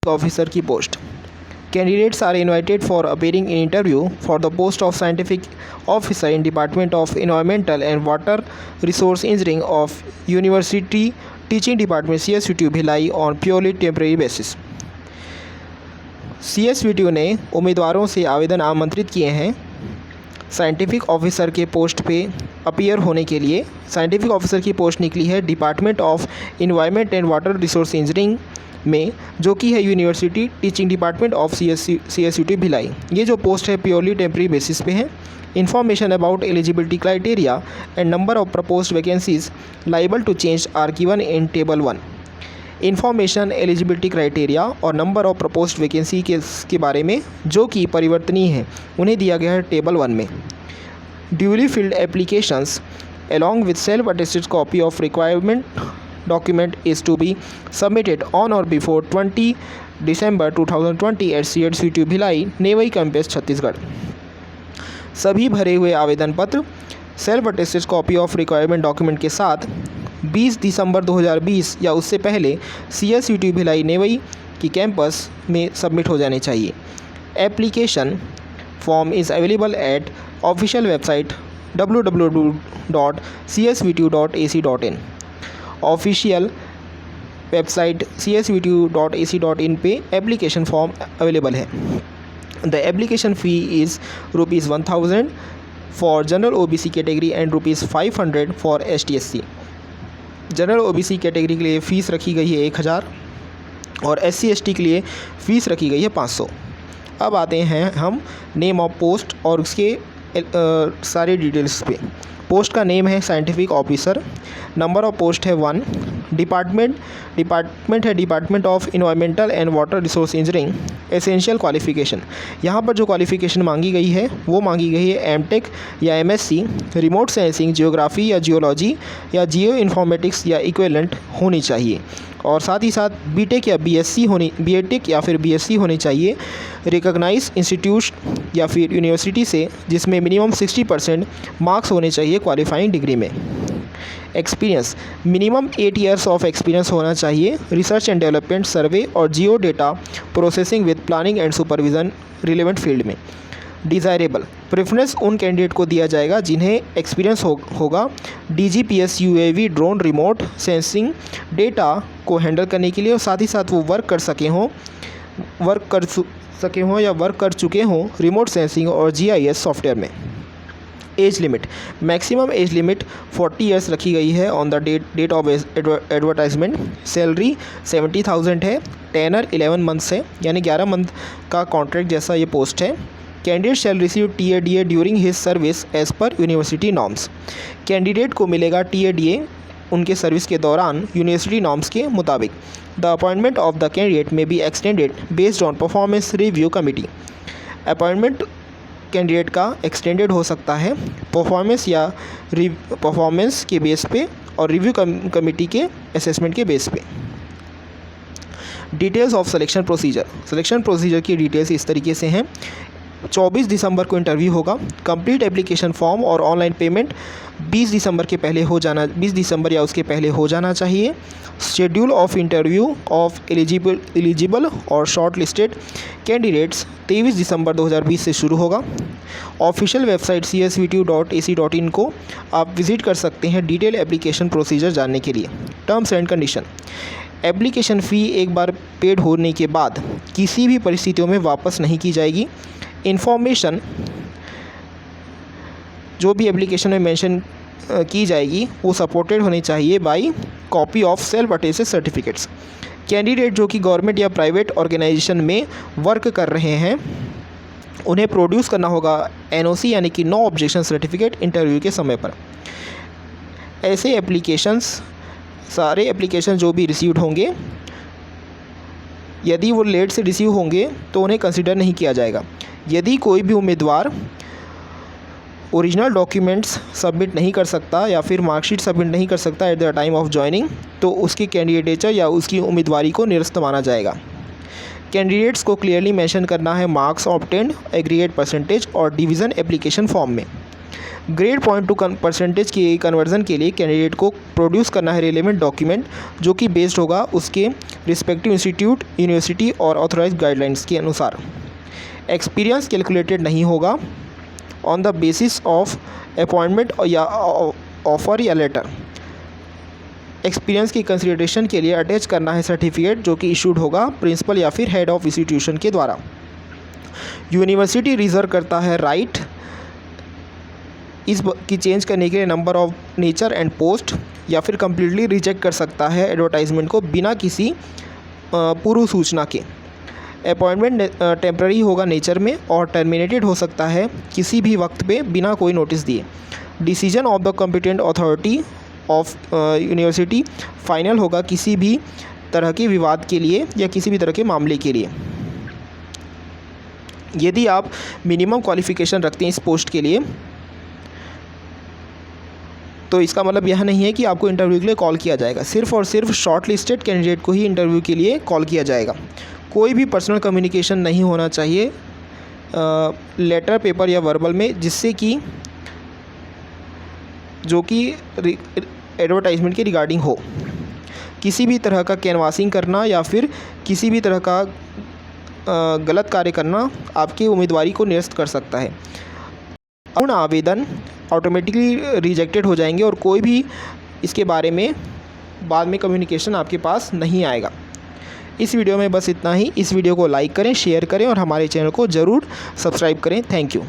Officer की post. Candidates are invited for appearing in interview for the post of scientific officer in department of environmental and water resource engineering of university teaching department CSVTU Bhilai on purely temporary basis. CSVTU ने उम्मीदवारों से आवेदन आमंत्रित किए हैं scientific officer के post पे appear होने के लिए। साइंटिफिक ऑफिसर की पोस्ट निकली है department of environment and water resource engineering में, जो कि है university teaching department of CSVTU Bhilai. ये जो पोस्ट है प्योरली टेम्परेरी बेसिस पे है। Information about eligibility criteria and number of proposed vacancies liable to change are given in table 1। Information eligibility criteria और नंबर ऑफ प्रपोज्ड वैकेंसी के बारे में जो कि परिवर्तनीय है उन्हें दिया गया है टेबल 1 में। Duly field applications along with self-attested copy of requirement document is to be submitted on or before 20 December 2020 at CSVTU Bhilai Nevai campus Chhattisgarh. सभी भरे हुए आवेदन पत्र self attested copy of requirement document के साथ 20 दिसंबर 2020 या उससे पहले CSVTU भिलाई नेवई की कैंपस में सबमिट हो जाने चाहिए। Application form is available at official website www.csvtu.ac.in। Official website csvtu.ac.in पे एप्लीकेशन फॉर्म अवेलेबल है। The application fee is ₹1000 for general OBC category and ₹500 for ST/SC। General OBC category के लिए fees रखी गई है 1000 और SC/ST के लिए फ़ीस रखी गई है 500। अब आते हैं हम नेम ऑफ पोस्ट और उसके सारे डिटेल्स पे। पोस्ट का नेम है scientific officer. Number of post है 1। डिपार्टमेंट है department of environmental and water resource engineering. Essential qualification, यहाँ पर जो क्वालिफ़िकेशन मांगी गई है वो मांगी गई है MTech या MSc रिमोट सेंसिंग, जियोग्राफी या जियोलॉजी या जियो इन्फॉर्मेटिक्स या इक्विवेलेंट होनी चाहिए और साथ ही साथ BTech या BTech या फिर BSc होनी चाहिए रिकॉग्नाइज इंस्टीट्यूट या फिर यूनिवर्सिटी से, जिसमें मिनिमम 60% मार्क्स होने चाहिए क्वालिफाइंग डिग्री में। Experience, minimum 8 years of experience होना चाहिए रिसर्च एंड डेवलपमेंट, सर्वे और geo data processing with planning and supervision relevant field में। डिज़ायरेबल, प्रेफरेंस उन कैंडिडेट को दिया जाएगा जिन्हें एक्सपीरियंस होगा DGPS UAV drone remote sensing data को हैंडल करने के लिए और साथ ही साथ वो वर्क कर सके हों या वर्क कर चुके हों रिमोट सेंसिंग और GIS सॉफ्टवेयर में। Age limit, maximum age limit 40 years रखी गई है on the date of advertisement. Salary 70,000 है। टेनर 11 मंथ्स है, यानी 11 मंथ का कॉन्ट्रैक्ट जैसा ये पोस्ट है। Candidate shall receive TADA during his service as per university norms. Candidate को मिलेगा TADA उनके सर्विस के दौरान यूनिवर्सिटी नॉर्म्स के मुताबिक। The appointment of the candidate may be extended based on performance review committee. Appointment candidate का extended हो सकता है परफॉर्मेंस के बेस पे और रिव्यू कमिटी के असेसमेंट के बेस पे। डिटेल्स ऑफ सिलेक्शन प्रोसीजर की डिटेल्स इस तरीके से हैं। 24 दिसंबर को इंटरव्यू होगा। कंप्लीट एप्लीकेशन फॉर्म और ऑनलाइन पेमेंट 20 दिसंबर या उसके पहले हो जाना चाहिए। Schedule of interview of eligible और शॉर्ट लिस्टेड कैंडिडेट्स 23 दिसंबर 2020 से शुरू होगा। ऑफिशियल वेबसाइट csvtu.ac.in को आप विज़िट कर सकते हैं डिटेल एप्लीकेशन प्रोसीजर जानने के लिए। Terms and condition, application fee एक बार पेड होने के बाद किसी भी परिस्थितियों में वापस नहीं की जाएगी। इन्फॉर्मेशन जो भी एप्लीकेशन में मेंशन की जाएगी वो सपोर्टेड होनी चाहिए by copy of self attested certificates. Candidate जो कि गवर्नमेंट या प्राइवेट ऑर्गेनाइजेशन में वर्क कर रहे हैं उन्हें प्रोड्यूस करना होगा NOC यानी कि नो ऑब्जेक्शन सर्टिफिकेट इंटरव्यू के समय पर। ऐसे सारे एप्लीकेशन जो भी रिसीव्ड होंगे यदि वो लेट से रिसीव होंगे तो उन्हें कंसिडर नहीं किया जाएगा। यदि कोई भी उम्मीदवार ओरिजिनल डॉक्यूमेंट्स सबमिट नहीं कर सकता या फिर मार्कशीट सबमिट नहीं कर सकता at the time of joining तो उसकी कैंडिडेचर या उसकी उम्मीदवारी को निरस्त माना जाएगा। कैंडिडेट्स को क्लियरली मेंशन करना है मार्क्स ऑब्टेन्ड, एग्रीगेट परसेंटेज और डिवीज़न एप्लीकेशन फॉर्म में। ग्रेड पॉइंट टू परसेंटेज की कन्वर्जन के लिए कैंडिडेट को प्रोड्यूस करना है रिलेवेंट डॉक्यूमेंट जो कि बेस्ड होगा उसके रिस्पेक्टिव इंस्टीट्यूट, यूनिवर्सिटी और ऑथराइज्ड गाइडलाइंस के अनुसार। एक्सपीरियंस कैलकुलेटेड नहीं होगा on the basis of appointment या ऑफर या लेटर। एक्सपीरियंस की कंसिडरेशन के लिए अटैच करना है सर्टिफिकेट जो कि इशूड होगा प्रिंसिपल या फिर हेड ऑफ इंस्टीट्यूशन के द्वारा। यूनिवर्सिटी रिजर्व करता है राइट इस की चेंज करने के लिए number of nature and post, या फिर कम्प्लीटली रिजेक्ट कर सकता है एडवर्टाइजमेंट को बिना किसी पूर्व सूचना के। अपॉइंटमेंट टेम्प्ररी होगा नेचर में और टर्मिनेटेड हो सकता है किसी भी वक्त पे बिना कोई नोटिस दिए। Decision of the competent authority of university final होगा किसी भी तरह के विवाद के लिए या किसी भी तरह के मामले के लिए। यदि आप मिनिमम क्वालिफ़िकेशन रखते हैं इस पोस्ट के लिए तो इसका मतलब यह नहीं है कि आपको इंटरव्यू के लिए कॉल किया जाएगा। सिर्फ़ और सिर्फ शॉर्ट लिस्टेड कैंडिडेट को ही इंटरव्यू के लिए कॉल किया जाएगा। कोई भी पर्सनल कम्युनिकेशन नहीं होना चाहिए लेटर, पेपर या वर्बल में, जिससे कि जो कि एडवर्टाइजमेंट के रिगार्डिंग हो। किसी भी तरह का कैनवासिंग करना या फिर किसी भी तरह का गलत कार्य करना आपकी उम्मीदवारी को निरस्त कर सकता है। पूर्ण आवेदन ऑटोमेटिकली रिजेक्टेड हो जाएंगे और कोई भी इसके बारे में बाद में कम्युनिकेशन आपके पास नहीं आएगा। इस वीडियो में बस इतना ही। इस वीडियो को लाइक करें, शेयर करें और हमारे चैनल को ज़रूर सब्सक्राइब करें। Thank you.